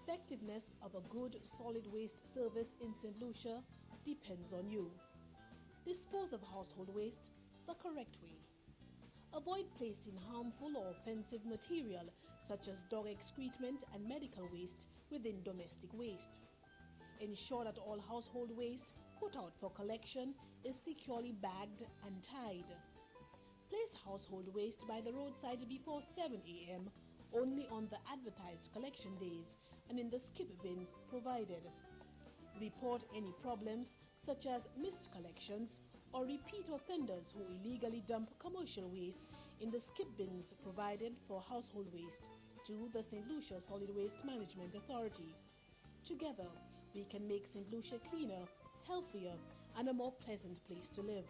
effectiveness of a good solid waste service in St. Lucia depends on you. Dispose of household waste the correct way. Avoid placing harmful or offensive material such as dog excrement and medical waste within domestic waste. Ensure that all household waste put out for collection is securely bagged and tied. Place household waste by the roadside before 7 a.m. only on the advertised collection days and in the skip bins provided. Report any problems such as missed collections or repeat offenders who illegally dump commercial waste in the skip bins provided for household waste to the St. Lucia Solid Waste Management Authority. Together, we can make St. Lucia cleaner, healthier, and a more pleasant place to live.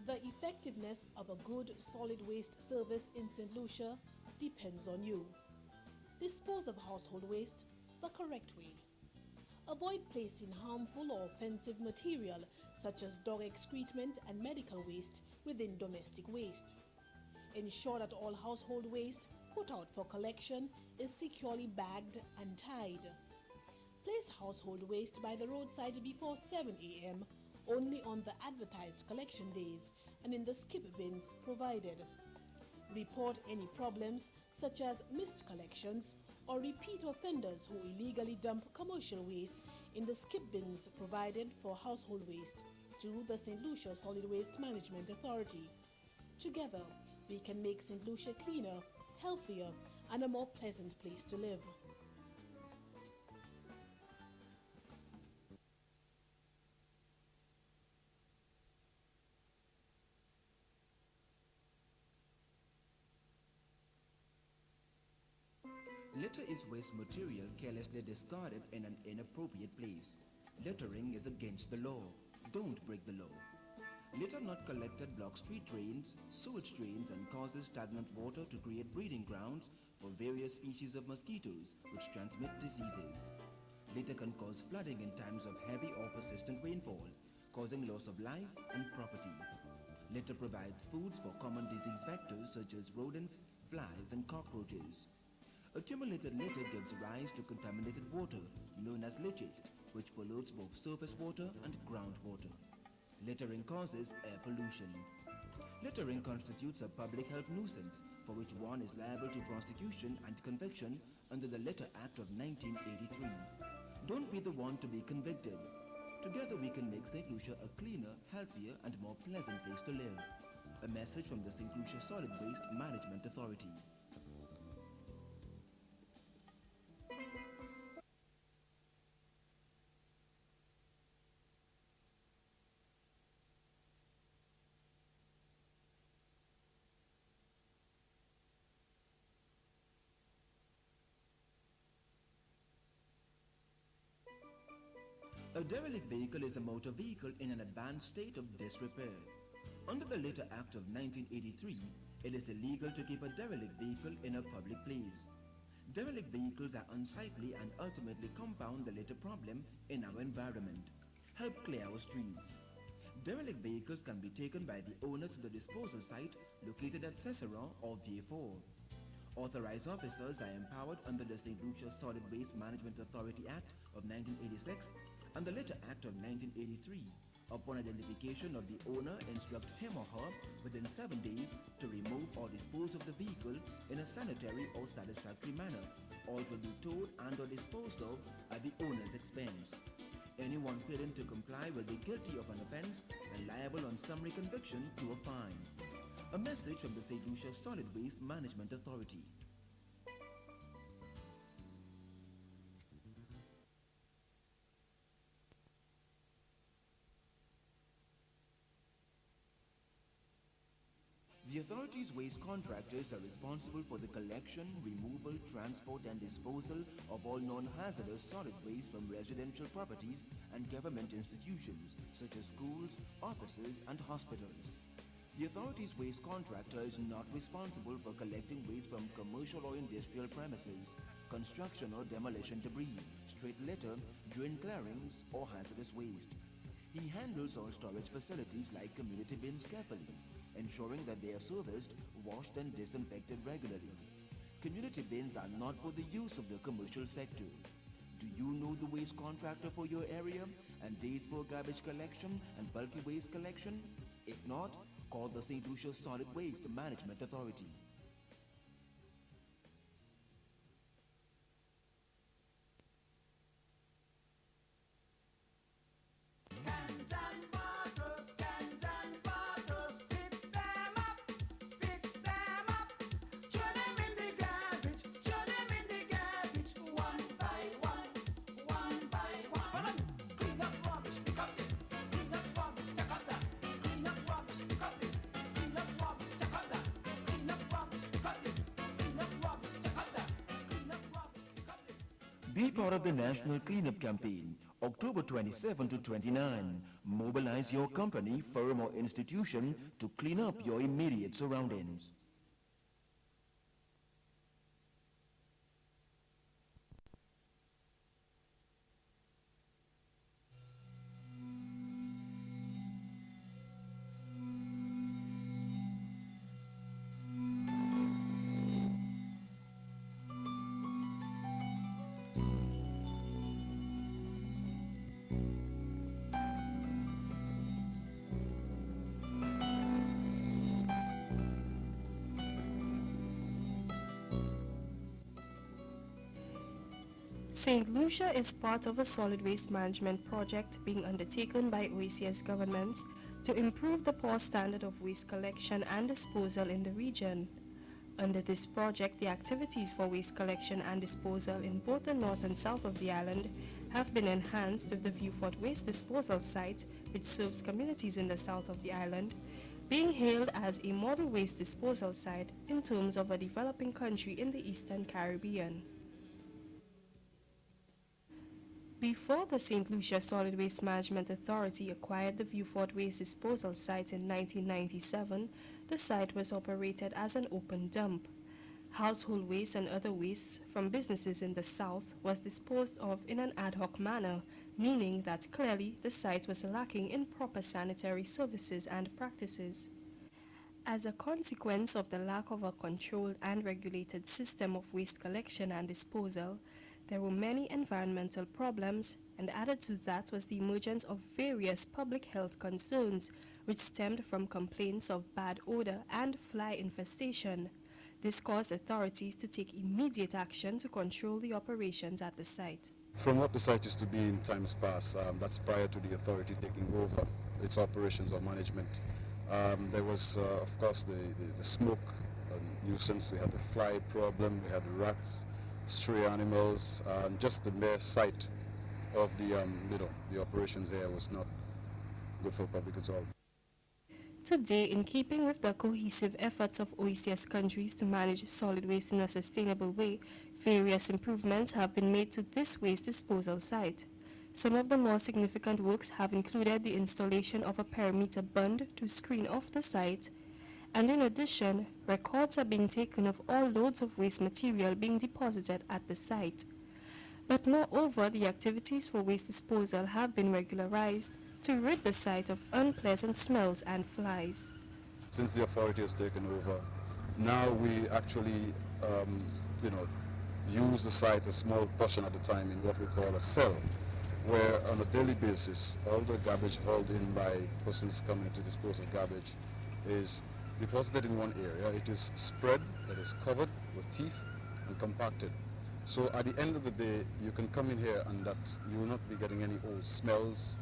The effectiveness of a good solid waste service in St. Lucia depends on you. Dispose of household waste the correct way. Avoid placing harmful or offensive material such as dog excrement and medical waste within domestic waste. Ensure that all household waste put out for collection is securely bagged and tied. Place household waste by the roadside before 7 a.m. only on the advertised collection days and in the skip bins provided. Report any problems such as missed collections or repeat offenders who illegally dump commercial waste in the skip bins provided for household waste to the St. Lucia Solid Waste Management Authority. Together, we can make St. Lucia cleaner, healthier, and a more pleasant place to live. Litter is waste material carelessly discarded in an inappropriate place. Littering is against the law. Don't break the law. Litter not collected blocks street drains, sewage drains, and causes stagnant water to create breeding grounds for various species of mosquitoes which transmit diseases. Litter can cause flooding in times of heavy or persistent rainfall, causing loss of life and property. Litter provides foods for common disease vectors such as rodents, flies, and cockroaches. Accumulated litter gives rise to contaminated water, known as leachate, which pollutes both surface water and groundwater. Littering causes air pollution. Littering constitutes a public health nuisance for which one is liable to prosecution and conviction under the Litter Act of 1983. Don't be the one to be convicted. Together we can make St. Lucia a cleaner, healthier, and more pleasant place to live. A message from the St. Lucia Solid Waste Management Authority. A derelict vehicle is a motor vehicle in an advanced state of disrepair. Under the Litter Act of 1983, it is illegal to keep a derelict vehicle in a public place. Derelict vehicles are unsightly and ultimately compound the litter problem in our environment. Help clear our streets. Derelict vehicles can be taken by the owner to the disposal site located at Cicero or V4. Authorized officers are empowered under the St. Lucia Solid Waste Management Authority Act of 1986 and the Litter Act of 1983. Upon identification of the owner, instruct him or her within 7 days to remove or dispose of the vehicle in a sanitary or satisfactory manner. All will be towed and or disposed of at the owner's expense. Anyone failing to comply will be guilty of an offense and liable on summary conviction to a fine. A message from the St. Lucia Solid Waste Management Authority. The authority's waste contractors are responsible for the collection, removal, transport, and disposal of all non-hazardous solid waste from residential properties and government institutions such as schools, offices, and hospitals. The authority's waste contractor is not responsible for collecting waste from commercial or industrial premises, construction or demolition debris, street litter, drain clearings, or hazardous waste. He handles all storage facilities like community bins carefully, ensuring that they are serviced, washed and disinfected regularly. Community bins are not for the use of the commercial sector. Do you know the waste contractor for your area and days for garbage collection and bulky waste collection? If not, call the St. Lucia Solid Waste Management Authority. Be part of the National Cleanup Campaign, October 27 to 29. Mobilize your company, firm or institution to clean up your immediate surroundings. St. Lucia is part of a solid waste management project being undertaken by OECS governments to improve the poor standard of waste collection and disposal in the region. Under this project, the activities for waste collection and disposal in both the north and south of the island have been enhanced, with the Viewfort Waste Disposal Site, which serves communities in the south of the island, being hailed as a model waste disposal site in terms of a developing country in the Eastern Caribbean. Before the St. Lucia Solid Waste Management Authority acquired the Viewfort Waste Disposal Site in 1997, the site was operated as an open dump. Household waste and other wastes from businesses in the south was disposed of in an ad hoc manner, meaning that clearly the site was lacking in proper sanitary services and practices. As a consequence of the lack of a controlled and regulated system of waste collection and disposal, there were many environmental problems, and added to that was the emergence of various public health concerns, which stemmed from complaints of bad odor and fly infestation. This caused authorities to take immediate action to control the operations at the site. From what the site used to be in times past, that's prior to the authority taking over its operations or management, there was, of course, the smoke nuisance. We had the fly problem, we had rats, stray animals, and just the mere sight of the operations there was not good for public at all. Today, in keeping with the cohesive efforts of OECS countries to manage solid waste in a sustainable way, various improvements have been made to this waste disposal site. Some of the more significant works have included the installation of a perimeter bund to screen off the site, and in addition, records are being taken of all loads of waste material being deposited at the site. But moreover, the activities for waste disposal have been regularized to rid the site of unpleasant smells and flies. Since the authority has taken over, now we actually, use the site a small portion at a time in what we call a cell, where on a daily basis, all the garbage hauled in by persons coming to dispose of garbage is deposited in one area. It is spread, it is covered with teeth and compacted. So at the end of the day, you can come in here and that you will not be getting any old smells.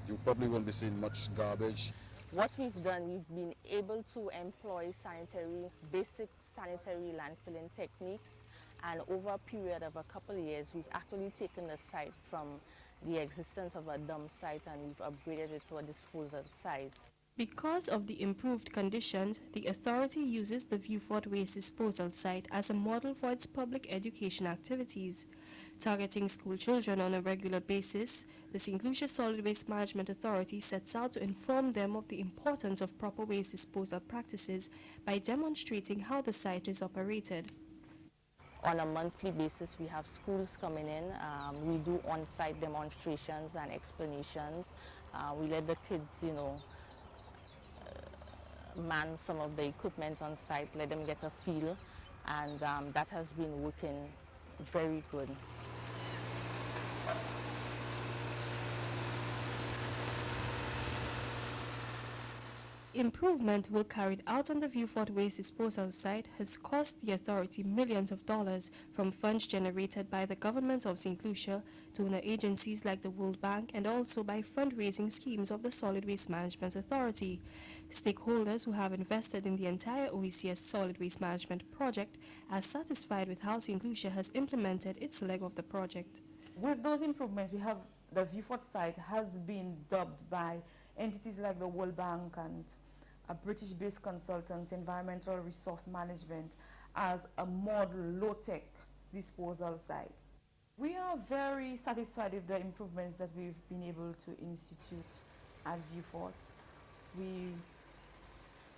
You probably won't be seeing much garbage. What we've done, we've been able to employ basic sanitary landfilling techniques, and over a period of a couple of years, we've actually taken the site from the existence of a dump site and we've upgraded it to a disposal site. Because of the improved conditions, the authority uses the Viewfort Waste Disposal Site as a model for its public education activities. Targeting school children on a regular basis, the St. Lucia Solid Waste Management Authority sets out to inform them of the importance of proper waste disposal practices by demonstrating how the site is operated. On a monthly basis, we have schools coming in. We do on-site demonstrations and explanations. We let the kids, man some of the equipment on site, let them get a feel, and that has been working very good. Improvement work carried out on the Viewfort waste disposal site has cost the authority millions of dollars from funds generated by the government of St. Lucia, donor agencies like the World Bank, and also by fundraising schemes of the Solid Waste Management Authority. Stakeholders who have invested in the entire OECS Solid Waste Management project are satisfied with how St. Lucia has implemented its leg of the project. With those improvements, we have the Viewfort site has been dubbed by entities like the World Bank and a British-based consultants, Environmental Resource Management, as a model low-tech disposal site. We are very satisfied with the improvements that we've been able to institute at Viewfort. We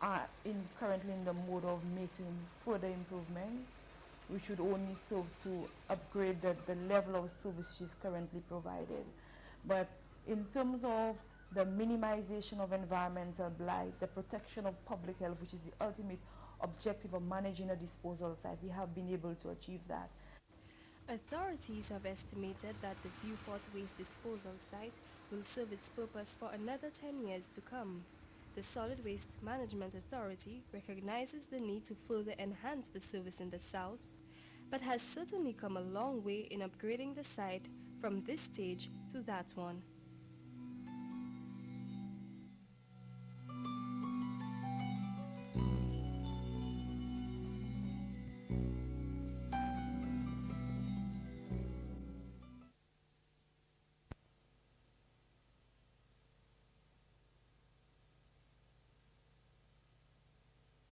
are currently in the mode of making further improvements, which should only serve to upgrade the level of service which is currently provided. But in terms of the minimization of environmental blight, the protection of public health, which is the ultimate objective of managing a disposal site, we have been able to achieve that. Authorities have estimated that the Viewfort waste disposal site will serve its purpose for another 10 years to come. The Solid Waste Management Authority recognizes the need to further enhance the service in the south, but has certainly come a long way in upgrading the site from this stage to that one.